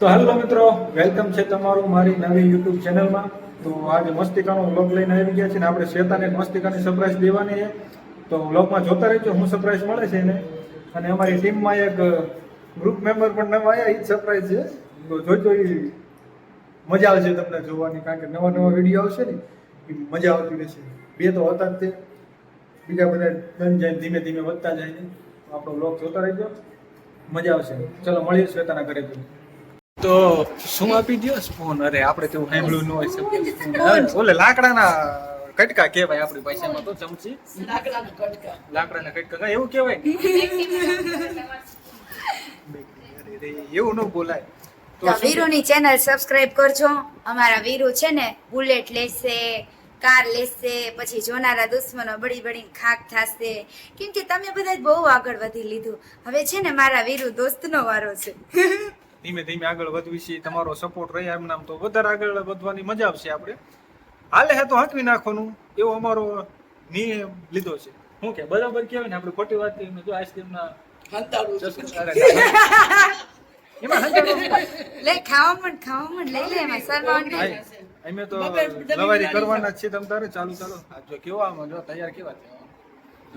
તો હેલો મિત્રો, વેલકમ છે તમારું મારી નવી યુટ્યુબ ચેનલમાં. તો આજે મસ્તિકાનો વ્લોગ લઈને આવી ગયા છે ને આપણે શ્વેતાને એક મસ્તિકાની સરપ્રાઈઝ દેવાની છે. તો વ્લોગમાં જોતા રહેજો, હું સરપ્રાઈઝ મળે છે એને. અને અમારી ટીમમાં એક ગ્રુપ મેમ્બર પણ નવા આવ્યા, એ જ સરપ્રાઈઝ છે. તો જોજો, એ મજા આવશે તમને જોવાની, કારણ કે નવા નવા વિડીયો આવશે ને એ મજા આવતી રહેશે. બે તો હતા જ તે, બીજા બધા બની જાય ધીમે ધીમે વધતા જાય છે. તો આપણો વ્લોગ જોતા રહેજો, મજા આવશે. ચલો મળીએ શ્વેતાના ઘરે જઈએ. તો શું આપી દો ફોન? અરે આપણે તેવું સાંભળ્યું ન હોય છે. ઓલે લાકડાના કટકા કહેવાય આપણી ભાષામાં, તો ચમચી લાકડાના કટકા એવું કહેવાય. એવું ન બોલાય. તો વીરુની ચેનલ સબસ્ક્રાઇબ કરજો. અમારા વીરુ છે ને બુલેટ લેશે, કાર લેશે, પછી જોનારા દુશ્મનો બળી બળીને ખાક થાશે. કેમ કે તમે બધા બહુ આગળ વધી લીધું. હવે છે ને મારા વીરુ દોસ્તનો વારો છે. ધીમે ધીમે આગળ વધવી છે. તમારો સપોર્ટ રહે એમ નામ તો વધારે આગળ વધવાની મજા આવશે. આપણે હાલે હે તો હાંકવી નાખવાનું, એવો અમારો નિયમ લીધો છે. શું કે બરાબર કહેવાય ને, આપણે ખોટી વાત કરી જો આઈસ્ક્રીમના એમાં લે ખાવા લઈ લે એમાં શરમાવાનું. અમે તો લવારી કરવાના જ છે. તમ તારે ચાલુ ચાલો જો કેવો આમાં જો તૈયાર કેવા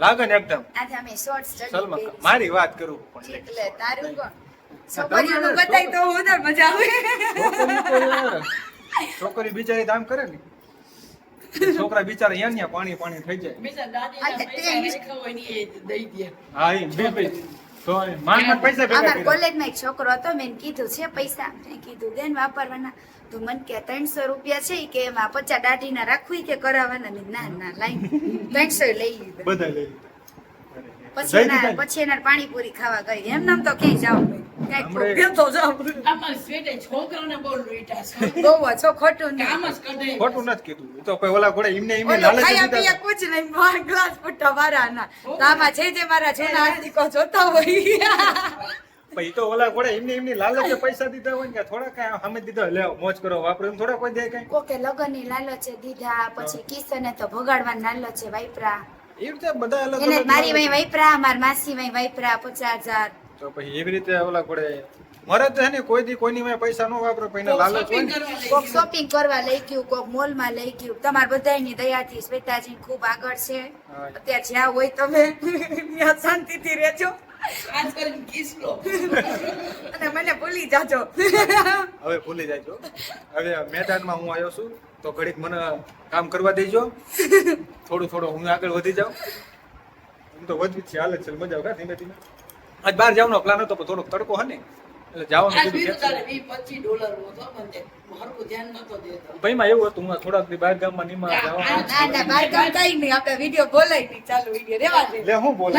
લાગે ને એકદમ. આજે અમે શોર્ટ્સ સલમાન મારી વાત કરું પણ એટલે તારું કોણ છોકરીઓનું બતાય તો વધારે મજા આવે. છોકરી બિચારી કામ કરે ને, છોકરા બિચારા યાન્યા પાણી પાણી થઈ જાય. હા એ બે તો માન પૈસા ભેગા અમારા કોલેજમાં એક છોકરો હતો, મેં કીધું છે પૈસા, મેં કીધું બેન વાપરવાના. તો મને કે 300 રૂપિયા છે કે એમાં 50 દાઢીના રાખવી કે કરાવવાના? ના ના લાઈન 300 લઈ લીધા બધા લઈ પછી એના પાણીપુરી ખાવા ગઈ. એમ નામ તો ક્યાંય જાવ ખોટું નથી કીધું. તો કોઈ ઓલા ઘોડે એમને એમને લાલચ દીધા. કુછ નહીં, ગ્લાસ ફૂટા મારાના. તો આમાં જે મારા જૂના આસ્તિકો જોતા હોય પછી તો ઓલા ઘોડે એમને એમની લાલચે પૈસા દીધા હોય ને, થોડા કઈ સામે દીધા લે મોજ કરો વાપરો, એમ થોડા કોઈ દે કઈ. કોકે લગનની લાલચે દીધા, પછી કિશને તો ભગાડવાની લાલચે વાપરા. એ રીતે બધા અલગ એને અલગ મારી વઈ વાપરા, મારી માસી વઈ વાપરા 50,000. તો પછી એવી રીતે ઓલા ઘોડે મરે તો હે ને કોઈ દી કોઈની માં પૈસા ન વાપરો, પછી લાલચ હોય ને. કોક શોપિંગ કરવા લઈ ગયું, કોક મોલ માં લઈ ગયું. તમારા બધાની દયાથી શ્વેતાજી ખૂબ આગળ છે. અત્યારે જ્યાં હોય તમે ત્યાં શાંતિથી રહેજો. ખાસ કરીને કિસલો અને મને ભૂલી જાજો. હવે ભૂલી જાજો. હવે મેદાનમાં હું આવ્યો છું તો ઘડીક મને કામ કરવા દેજો. થોડું હું આગળ વધી જાઉં. એમ તો વધવી છે, હાલત છે, મજા આવે ધીમે ધીમે. આજ બહાર જવાનો પ્લાન હતો પણ થોડોક તડકો હે ને એટલે જવાનું ભાઈ માં એવું હતું. હું થોડાક બહાર ગામમાં નીમા ના બહાર ગામ કઈ નહીં, આપણે વિડિયો બોલાય નહીં. ચાલુ વિડિયો રેવા દે. લે હું બોલે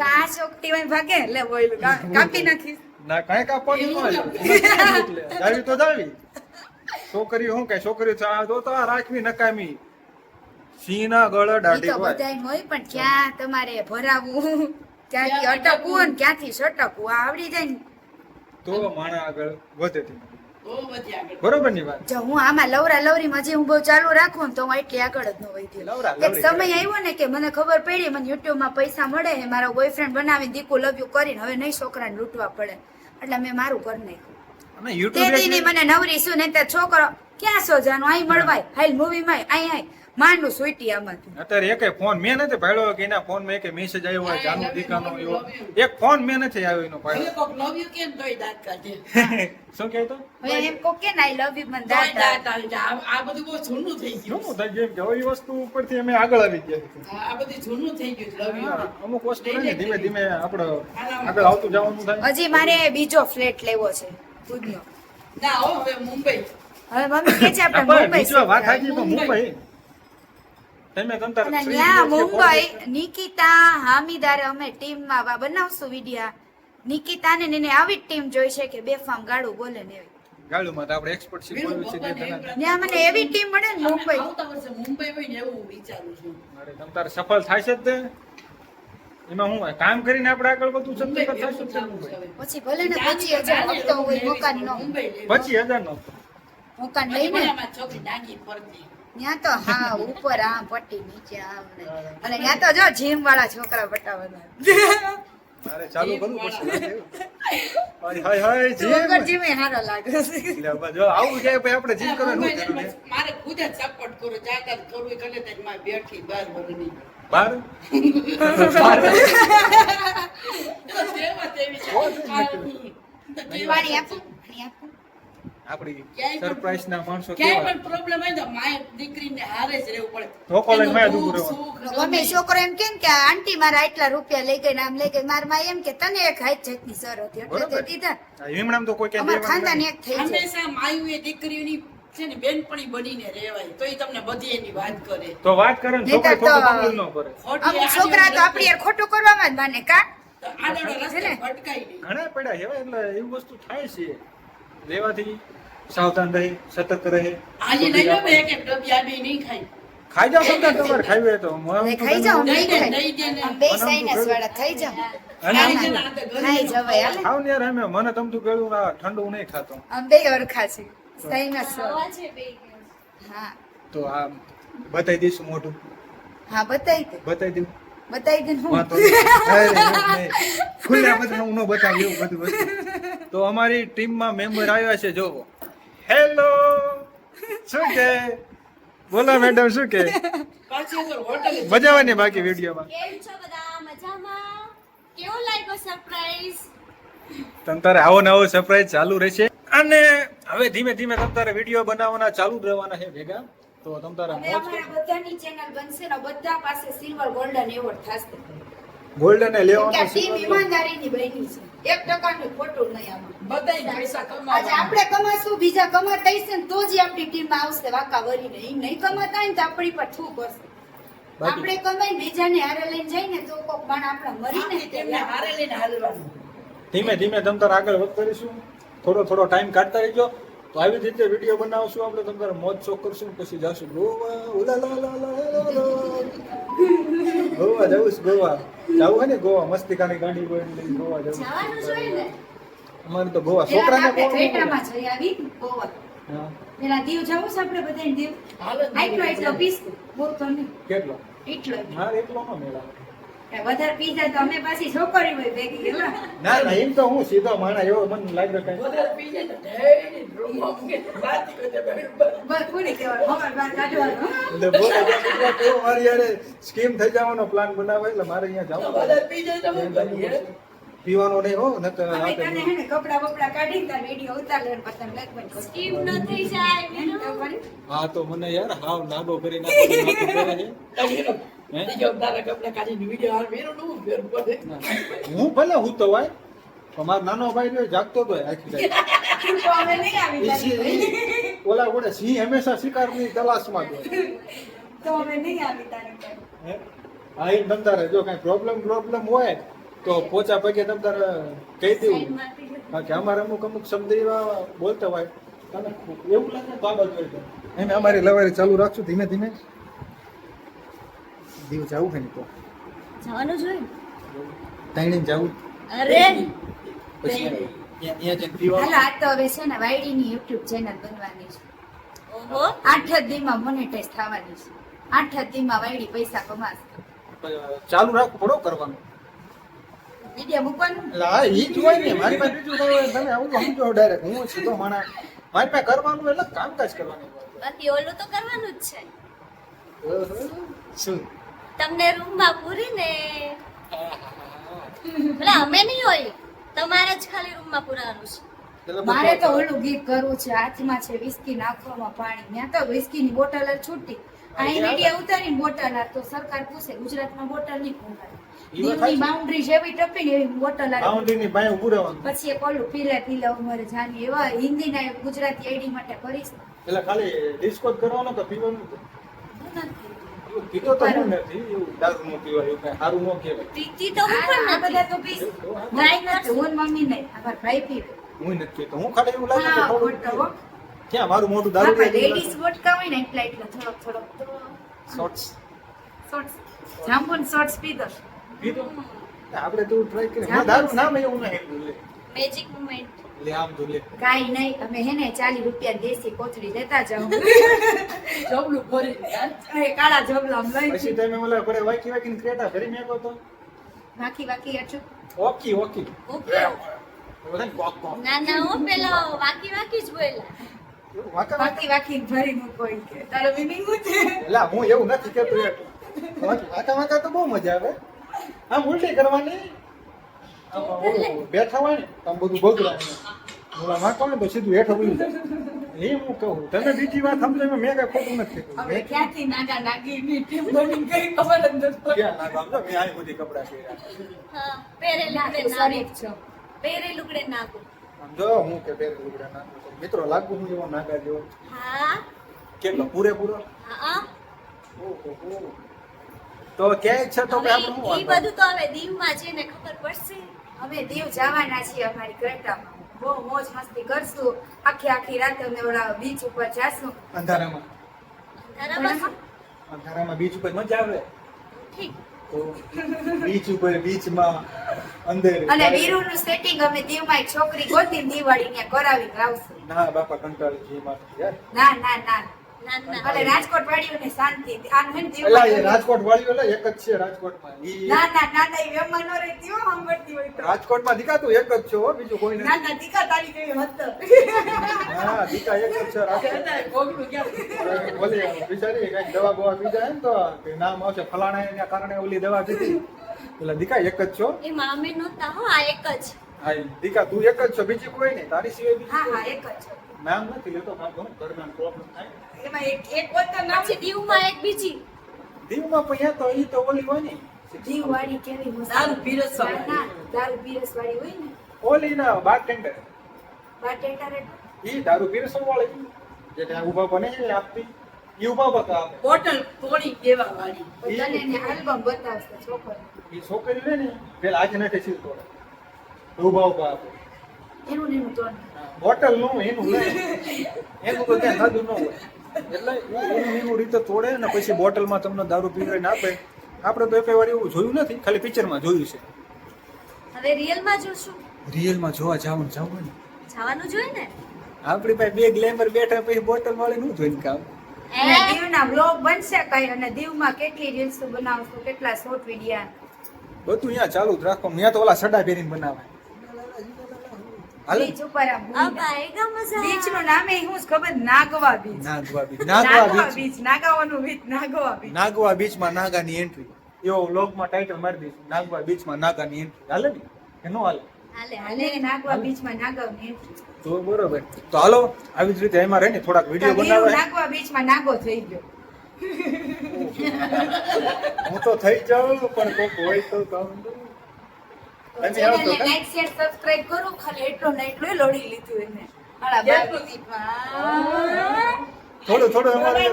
કા છોકરી વઈ ભાગે લે બોલ કાપી નાખી. ના કઈ કાપવાનું ન એટલે જાવી તો જાવી. છોકરી હું કે છોકરી તો રાખવી નકામી. સીના ગળા દાઢી હોય બધાય હોય, પણ ક્યાં તમારે ભરાવું, ક્યાંથી અટકવું અને ક્યાંથી સટકવું આવડી જાય ને તો માણા આગળ વધે. બરોબર ની વાત. જો હું આમાં લવરા લવરીમાં જે હું બહુ ચાલુ રાખું ને તો હું એટલી આગળ જ ન વધી. એક સમય આવ્યો ને કે મને ખબર પડી મને યુટ્યુબ માં પૈસા મળે, મારો બોયફ્રેન્ડ બનાવીને દીકુ લવ યુ કરીને હવે નહીં છોકરાને લૂંટવા પડે, એટલે મેં મારું ઘર નાખ્યું. તે દીની મને નવરી શું ને છોકરો ક્યાં સોજાનું અહીં મળવાય, હાલ મૂવી માં અહીં માંડું સુઈટી આમાંથી. અત્યારે એકે ફોન મેં નથી ભાડ્યો કે એના ફોન માં એક મેસેજ આવ્યો હોય જાનુ દીકાનો એવો એક ફોન મેં નથી આવ્યો એનો ભાડ્યો. શું કહેતો હવે એમ કો કે આઈ લવ યુ મને દાદા. આ બધું બહુ જૂનું થઈ ગયું. શું થઈ ગયું કે આવી વસ્તુ ઉપરથી અમે આગળ આવી ગયા. આ બધું જૂનું થઈ ગયું. લવ યુ અમુક વસ્તુ ને ધીમે ધીમે આપણે આગળ આવતું જવાનું થાય. હજી મારે બીજો ફ્લેટ લેવો છે ખુદનો. ના હવે મુંબઈ. હવે મમ્મી કે છે આપણે મુંબઈ બીજો વાત હાજી તો મુંબઈ. મુંબઈ નિકિતા હામીદાર અમે ટીમમાં બનાવશું વિડિયા. નિકિતાને એને આવી ટીમ જોઈ છે કે બેફામ ગાળું બોલે ને એવી. ગાળુમાં તો આપણે એક્સપર્ટ શીખવાડ્યું છે ત્યાં મને એવી ટીમ મળે ને મુંબઈ. આવતા વર્ષે મુંબઈ હોય ને એવું વિચારું છું. અરે તમ તારે સફળ થાય છે તે એમાં હું કામ કરીને આપણે આગળ બધું સક્સેસ થશે. પછી ભલે ને 25,000 હપ્તો હોય મકાન નો, 25,000 નો મકાન લઈને છોકરી નાગી પડતી ત્યાં તો હા ઉપર આ પટ્ટી નીચે અને ત્યાં તો જો જીમ વાળા છોકરા બતાવવાના. મારે ચાલુ કરવું પડશે. હાય હાય તું વગર જીમે હારો લાગે છે. જીમ જો આવું જાય ભાઈ આપણે જીમ કરવાનું શું જરૂર છે? મારે ખુદ જ સપોર્ટ કરો જાતા કરવું એ કરે તો મારે બેઠી 12 વર્ષની બાર જેવા તેવી છે. પાણી આપો, પાણી આપો. આપણી ક્યાંય પણ- સરપ્રાઈઝ ના માણસો ક્યાંય કેવા પણ પ્રોબ્લેમ હોય તો માએ દીકરીને હારે જ રહેવું પડે. ધોકો લઈને માએ એનું ઊભું દુઃખ, રહેવાનું. સુખ, ગમે છોકરો એમ કેમ કે આંટી મારા આટલા રૂપિયા લઈ ગઈ ને આમ લઈ ગઈ મારા માં એમ કે તને એક હાથ જેટલી સર હતી એટલે તે બરોબર. દીધા. આ હિમણામ તો કોઈ ક્યાં અમારા દેવાનું ખાનદાન નહીં. એક થઈ જાય. હંમેશા માયુએ દીકરીઓની છે ને બેનપણી બનીને રહેવાય તો એ તમને બધી એની વાત કરે. તો વાત કરે ને નહીંતર છોકરી ખોટું તો- કબૂલ ન કરે. ખોટી અમુક છોકરા તો આપણી યાર ખોટું કરવામાં જ માને કા તો આડોડો રસ્તે છે ને? ભટકાય નહીં. ઘણા પડ્યા છે એટલે એવી વસ્તુ થાય છે રહેવાથી સાવધાન રહે સતર્ક રહે આજે લઈ લો બે એક એક ડબ્બી આ બે નહીં ખાય. ખાઈ જાવ સમજા તમારે ખાવી હોય તો હવે ખાઈ જાઓ દઈ દે, નહીં દઈ દે ને. ખાય. આમ બે સાઈનસ વાળા થઈ જાઓ ખાઈ છે ને આ તો ઘરે ખાઈ જવાય હાલે. ખાવ ને યાર અમે મને તમતું કેળું ના ઠંડુ નહીં ખાતો આમ બે અરખા છે સાઈનસ વાળા. હા તો આ બતાવી દઈશું મોઢું હા બતાવી દે બતાવી દઉં બતાવી દે ને હું. વાંધો નહીં. અરે, નહીં. ખુલ્લા બધું હું ન બતાવી એવું બધું વસ્તુ. તો અમારી ટીમમાં મેમ્બર આવ્યા છે જો હેલો શું કે બોલો મેડમ શું કે પાછી તો હોટલે જ મજાવાની બાકી વિડીયોમાં કેમ છો બધા મજામાં? કેવો લાગ્યો સરપ્રાઈઝ? તમ તારે આવો નવો સરપ્રાઈઝ ચાલુ રહેશે અને હવે ધીમે ધીમે તમ તારે વિડીયો બનાવવાના ચાલુ જ રહેવાના છે ભેગા તો તમ તારે હવે અમારા બધાની ચેનલ બનશે ને બધા પાસે સિલ્વર ગોલ્ડન એવોર્ડ થશે ગોલ્ડન કેમ કે આ લેવાનું ટીમ ઈમાનદારીની બની છે 1% ખોટું નહીં આમાં બધાય પૈસા આજે કમાવા. આપણે કમાશું બીજા કમાતા હશે ને તો જ આપણી ટીમમાં આવશે વાકા વરીને ઈ નહીં કમાતા હોય ને તો આપણી પર થૂ કરશે બાકી- આપણે કમાઈને બીજાને હારે લઈને જઈને તો કોક માણ આપણા મરીને તેમને હારે લઈને હાલવાનું. ધીમે ધીમે તમ તારે આગળ વધતા રહીશું થોડો ટાઈમ કાઢતા રહીજો તો આવી જ રીતે વિડીયો બનાવશું આપણે તમ તારે મોજ શોખ કરશું પછી જાશું ગોવા ઉલા લા લા લા લા લા. ગોવા જવું છે ગોવા જવું હોય ને ગોવા મસ્તિકાની ગાડી લઈને ગોવા જવું જવાનું જોઈએ ને? અમારે તો ગોવા પેલા છોકરાને આપણે ગોવા થિયેટરમાં જઈ આવી ગોવા હા. પેલા દીવ જવું છે આપણે બધાને દીવ હાલો જ એટલો પીસ બહુ તો નહીં કેટલો એટલો મારે એટલો ન મેળા વધારે પી જાય તો અમે પાછી છોકરી હોય ભેગી એલા. ના ના એમ તો હું સીધો માણા એવો મને લાગ્યો કઈ વધારે પી જાય તો ઢેરી રૂમમાં મૂકે વાત કરે બરાબર. બસ પૂરી કહેવાનું હવાર બાર કાઢવાનું એટલે બોલો કેવું મારી યારે સ્કીમ થઈ જવાનો પ્લાન બનાવે એટલે મારે અહીંયા તો જવું વધારે પી જાય તો શું કરીએ? પીવાનો નહીં હો નકર અમે રાતે તને હે ને કપડા બપડા કાઢી તાર વિડીયો ઉતાર લે પછી બ્લેકમેલ કરી સ્કીમ ન થઈ જાય એમ તો વીરુ. કરી. હા તો મને યાર હાવ નાગો કરી નાખો હે? બીજો તારા કપડા કાઢીને વિડીયો હાલ વેરું નું ફેર પડે. હું ભલે હું તો ભાઈ પણ મારો નાનો ભાઈ રહ્યો જાગતો તો આખી રાત તો અમે નહીં આવી ઈ તારી સિંહ- પાસે. ઓલા ગોળે સિંહ હંમેશા શિકારની તલાશમાં જ હોય. તો અમે નહીં આવી તારી પાસે. હે? હા એમ તમ તારે જો કઈ પ્રોબ્લેમ હોય તો પોચા પગે તમ તારે કહી દેવું સાઈડમાંથી લો. કારણ કે અમારે અમુક શબ્દ એવા બોલતા હોય તને એવું લાગે તો આગળ જોઈ લો. એમ અમારી લવારી ચાલુ રાખશું ધીમે ધીમે દીવ જવું છે ને તો જવાનું જોઈએ ને? તાઈણીને જવું અરે પછી અહીંયા જઈને પીવાનું. હાલો આજ તો હવે છે ને વાયડીની યુટ્યુબ ચેનલ બનવાની છે ઓહો 8 જ દીમાં મોનેટાઈઝ થવાની છે 8 જ દીમાં વાયડી પૈસા કમાશે ચાલુ રાખવું પડો કરવાનું વિડીયો મૂકવાનું એટલે હા ઈ જ હોય ને મારી પાસે બીજું કઈ હોય તમે આવું તો સમજો ડાયરેક્ટ હું સીધો માણા મારી પાસે કરવાનું એટલે કામકાજ કરવાનું બાકી ઓલું તો કરવાનું જ છે. શું તમને રૂમમાં પૂરીને ભલે અમે નહીં હોય તમારે જ ખાલી રૂમમાં પૂરવાનું છે. એટલે મારે તો ઓલું ગીત કરવું છે હાથમાં છે વિસ્કી નાખવામાં પાણી ત્યાં તો વિસ્કીની બોટલ જ છૂટી અહીં વિડીયો ઉતારીને બોટલ આ તો સરકાર પૂછે ગુજરાતમાં બોટલ નહીં ખોવાય દીવની બાઉન્ડ્રી જેવી ટપીને એવી બોટલ આ બાઉન્ડ્રીની પાસે ઊભું રહેવાનું પછી એક ઓલું પીલા પીલા ઉમરે જાની એવા હિન્દીના એક ગુજરાતી આઈડી માટે કરીશ એટલે ખાલી ડિસ્કો જ કરવાનો કે પીવાનું તો? હું નથી. એવું પીતો તો હું નથી એવું દારૂ નો પીવાય એવું કઈ સારું ન કહેવાય પીતી તો હું આ પણ બધા નથી. તો પીશ ભાઈ નથી હું ને મમ્મી નહીં અમારા ભાઈ પીવે હું નથી પીતો હું ખાલી એવું લાગે હા તો ખોટો હો. ક્યાં મારું મોટું દારૂ આપણે લેડીઝ વોટકા હોય ને એટલા થોડોક શોર્ટ્સ શોર્ટ્સ જાંબુન શોર્ટ્સ પીધો પીતો આપણે તો ટ્રાય કરીએ જામ દારૂ નામ એવું નહીં લે મેજિક મુમેન્ટ. લે આમ તો લે કાઈ નહીં અમે હે ને 40 રૂપિયા દેશી કોથળી લેતા જાઉં જમલું ભરીને યાર. અરે કાળા જબલા આમ લઈ પછી તમે ઓલા પડે વાકી ક્રેટા ફરી મેકો તો વાકી વાકી અચુક ઓકી ઓકે એવું થાય ને કોક કોક. ના ના હું પેલો વાકી વાકી જ બોલ્યા. એવું વાંકા વાકી વાકી ભરી મૂકો ઈ કે તારો meaning શું છે? એલા હું એવું નથી કેતો યાર. વાંકા વાંકા તો બહુ મજા આવે. આમ ઉલટી કરવાની. આમ બેઠા હોય ને તો આમ બધું બગડાય. ઓલા વાંકા હોય ને તો સીધું હેઠો ઉડી જાય. એ હું કહું તમે બીજી વાત સમજો એમાં મેં કઈ ખોટું નથી કીધું. હવે ક્યાંથી નાગા નાગીની ટીમ બની ગઈ ખબર જ નથી પડી. ક્યાં ના સમજો મેં આ બધી કપડા પહેર્યા. હા પેરે લુગડે શરીફ છો. પેરે લુગડે નાખું. સમજો હું કે પહેર લુગડા નાખું છું. મિત્રો લાગુ હું એવો નાગા જેવો. હા કેટલો પૂરેપૂરો? હા ઓહો. તો ક્યાંય છે તો કે આપણે શું ઈ વાંધો? બધું તો હવે દીવમાં જઈને ખબર પડશે. અમે દીવ જવાના છીએ અમારી ક્રેટામાં બહુ મોજ મસ્તી કરશું આખી રાત અમે ઓલા બીચ ઉપર જાશું અંધારામાં અંધારામાં અંધારામાં બીચ ઉપર મજા આવે. ઠીક. તો બીચ ઉપર બીચમાં અંદર અને વીરુનું સેટિંગ અમે દીવમાં એક છોકરી ગોતી દિવાળી ત્યાં કરાવી લાવશું ના બાપા કંટાળી છે એમાં યાર. ના ના ના ના ના અને રાજકોટ વાળીઓને શાંતિ આમ હે ને એલા એ દીવમાં રાજકોટ વાળીઓ એલા એક જ છે રાજકોટમાં. ઈ ના ના ના ના એ વેમમાં ન રહેતી હો સાંભળતી હોય તો રાજકોટમાં દીકાતું એક જ છે હો બીજું કોઈ ના નથી. ના દીકા તારી કેવી હદ હા દીકા એક જ છે રાજકોટ. કોકનું ક્યાં ઓલી બિચારી કઈક દવા બવા પી જાય ને તો કે નામ આવશે ફલાણા એના કારણે ઓલી દવા પીધી. એટલે દીકા એક જ છો. એમાં અમે નહોતા હો આ એક જ. હા દીકા તું એક જ છો બીજી કોઈ નહીં તારી સિવાય બીજી હા કોઈ હા નહીં. એક જ છે. નામ નથી લેતો કાંઈ ઘરમાં પ્રોબ્લેમ થાય. એમાં એક પોતા નામ પછી દીવમાં એક બીજી. દીવમાં પણ યા તો ઈ તો ઓલી હોય ને દીવ વાળી કેવી મસ્ત દારૂ પીરસવા ના, ના, દારૂ પીરસ વાળી હોય ને ઓલી ના બારટેન્ડર. બાર્ટેન્ડર ઈ દારૂ પીરસવા વાળી જે ત્યાં ઊભા બને છે આપતી ઈ ઊભા બતા આપે. બોટલ તોડી દેવા વાળી. તને એને આલ્બમ બતાવશે છોકરો ઈ છોકરી રે ને પેલા આજે નથી સીલ તોડે ઊભા ઊભા આપે. એનું ને એનું તો બોટલ નું એનું નહીં એનું તો ત્યાં સાદું ન હોય એટલે એનું એનું રીતે તોડે ને પછી બોટલમાં તમને દારૂ પીવડાવીને આપે. આપણે તો એક વાર એવું જોયું નથી ખાલી પિક્ચરમાં જોયું છે. હવે રિયલમાં જોશું. રિયલમાં જોવા જવાનું ને જવાનું જોઈએ ને. આપણી પાસે બે ગ્લેમર બેઠા પછી બોટલ વાળી નું જોઈને કામ. અને દીવના બ્લોગ બનશે કઈ અને દીવમાં કેટલી રીલ્સ બનાવશું કેટલા શોર્ટ વિડિયા બધું અહીંયા ચાલુ જ રાખો. ત્યાં તો ઓલા સડા પહેરીને બનાવે. હાલે બીચ ઉપર અબા એગા મજા. બીચ નું નામે શું ખબર Nagwa beach Nagwa beach Nagwa beach નાગાવાનું બીચ નાગવા બીચ નાગવા બીચમાં નાગાની એન્ટ્રી એવો વ્લોગમાં ટાઇટલ મારી દઈશું નાગવા બીચમાં નાગાની એન્ટ્રી. હાલે ને કે નો હાલે? હાલે હાલે નાગવા બીચમાં નાગાવની entry. તો બરોબર. તો હાલો આવી જ રીતે એમાં રહીને થોડાક વિડીયો દીવ બનાવે. નાગવા બીચમાં નાગો થઈ ગયો હું તો થઈ જાઉં પણ કોક હોય તો કામ દઉં. તમે આવો તો ચેનલને લાઈક શેર સબસ્ક્રાઇબ કરો ખાલી એટલો ને એટલું લોડી લીધું એને આલા કેટલું? બાકી થોડું અમારે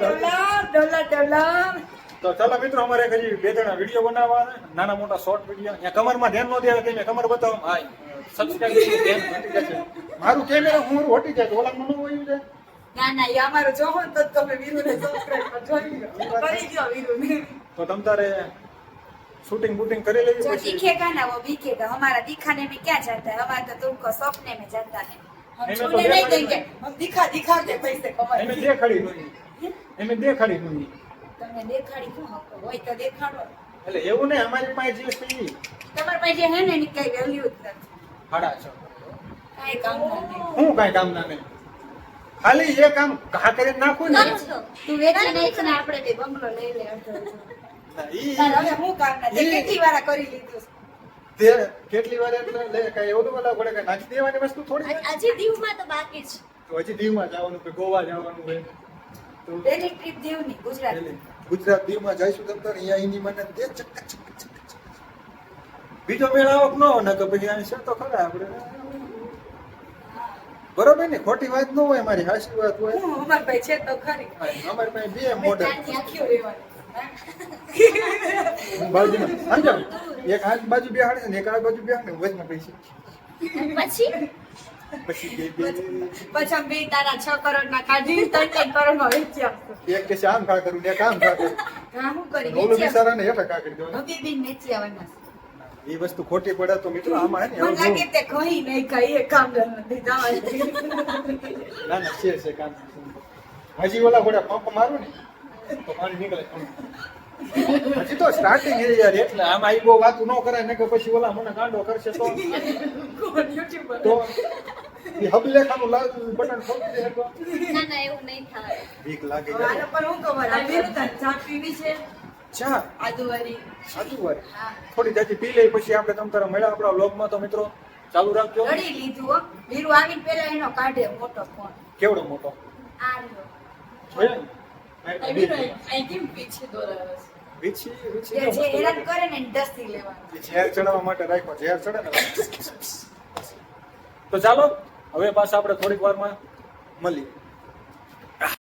ડોલા તો ચાલો મિત્રો અમારે એક હજી બે ત્રણ વિડીયો બનાવવાના નાના મોટા શોર્ટ વિડીયો. અહીંયા કમરમાં ધ્યાન ન દેવા કે કમર બતાવો. હા સબસ્ક્રાઇબ ધ્યાન હટી જશે. મારું કેમેરા હું હટી જાય તો ઓલામાં ન હોય જાય. ના ના એ અમારો જોવો ને તો જ તમે વીરુને સબસ્ક્રાઇબ જોઈ લો કરી દો વીરુને તો તમ તારે શૂટિંગ બૂટિંગ કરી લેવી जो પછી दिखेगा ना वो बिकेगा हमारा दिखाने में क्या जाता है हमारा तो तुमको सपने में जाता है हम नहीं, मैं तो छूने नहीं देखा देंगे हम दिखा दिखा के पैसे એમે कमाएंगे દેખાડી નહીં એમે દેખાડી નહીં. તમને દેખાડી શું હકો હોય તો દેખાડો એટલે એવું નહીં અમારી પાસે જે છે ઈ તમારા પાસે જે હે ને એની કઈ વેલ્યુ જ નથી હાડા છે. કાંઈ કામ નથી હું કાંઈ કામ ના નહીં ખાલી એ કામ ઘા કરીને નાખું ને કરશો. તું વેચી નાખ ને આપણે બે બંગલો લઈ લે અડધો અડધો. ના, ઈ તારે હવે હું કામ ના તે ઈ- કેટલી વાર કરી લીધું છે? તે કેટલી વાર એટલે લે કાંઈ એવું તો બોલા પડે કે નાખી દેવાની વસ્તુ થોડી છે. આજે દીવમાં તો બાકી જ. તો હજી દીવમાં જવાનું કે ગોવા જવાનું હોય તો પેલી ટ્રીપ દીવની ગુજરાત પેલી ગુજરાત દીવમાં જઈશું તમ તારે અહીંયા એની મને દે ચક ચક ચક ચક. બીજો મેળ આવક ન હોય ને તો પછી આની છે તો ખરા આપણે બરોબર ને ખોટી વાત ન હોય મારી હાચી વાત હોય. હું અમારી પાસે છે તો ખરી અમારી પાસે બે અમે મોડલ ત્યાંથી આખી રહેવાનું બાજુમાં સમજો એક હાથ બાજુ બેહાડે ને એક આ બાજુ બેહાડે ને વચમાં પૈસા પછી પછી બે પછી અમે બે તારા 6 કરોડ ના કાઢી 3 કરોડ માં વેચી આપશું એક કે આમ ખા કરું ને એક આમ ખા કરું હા હું કરી ઓલું વેચી બિચારાને હેઠા ખા કરી દેવાનું. આપશું બેન વેચી આવવાના એ વસ્તુ ખોટી પડે તો મિત્રો આમાં હે ને મને એવું લાગે તે કઈ નહીં કઈ એ કામ નથી જવા દે. ના ના છે કામ હજી ઓલા ઘોડા પંપ મારું ને તો પાણી નીકળે હજી તો સ્ટાર્ટિંગ છે યાર, એટલે આમાં ઈ બહુ વાતું ન કરાય ને કે પછી ઓલા મને ગાંડો કરશે તો યુટ્યુબર તો ઈ હબલેખાનું બટન ખોલી દે તો ના ના એવું નહીં થાય. બીક લાગે હવે આના પર હું ખબર આ વિરુદ્ધ ચા પીવી છે ચા આદુવાળી. સાચું વાત થોડી જાજી પી લઈ પછી આપણે તમ તારા મળ્યા આપણા વ્લોગમાં. તો મિત્રો ચાલુ રાખજો. લડી લીધું હો. વીરુ આવીને પેલા એનો કાઢે મોટો ફોન. કેવડો મોટો આ રહ્યો. જોયો ને? આ વિરુદ્ધ અહીં કેમ પીછે દોરાવે છે? વીછી જે જે હેરાન કરે ને એને દસ્તી લેવાનું. ઝેર ચડાવવા માટે રાખ્યો, ઝેર ચડે ને. તો ચાલો હવે પાછા આપણે થોડીક વારમાં મળીએ.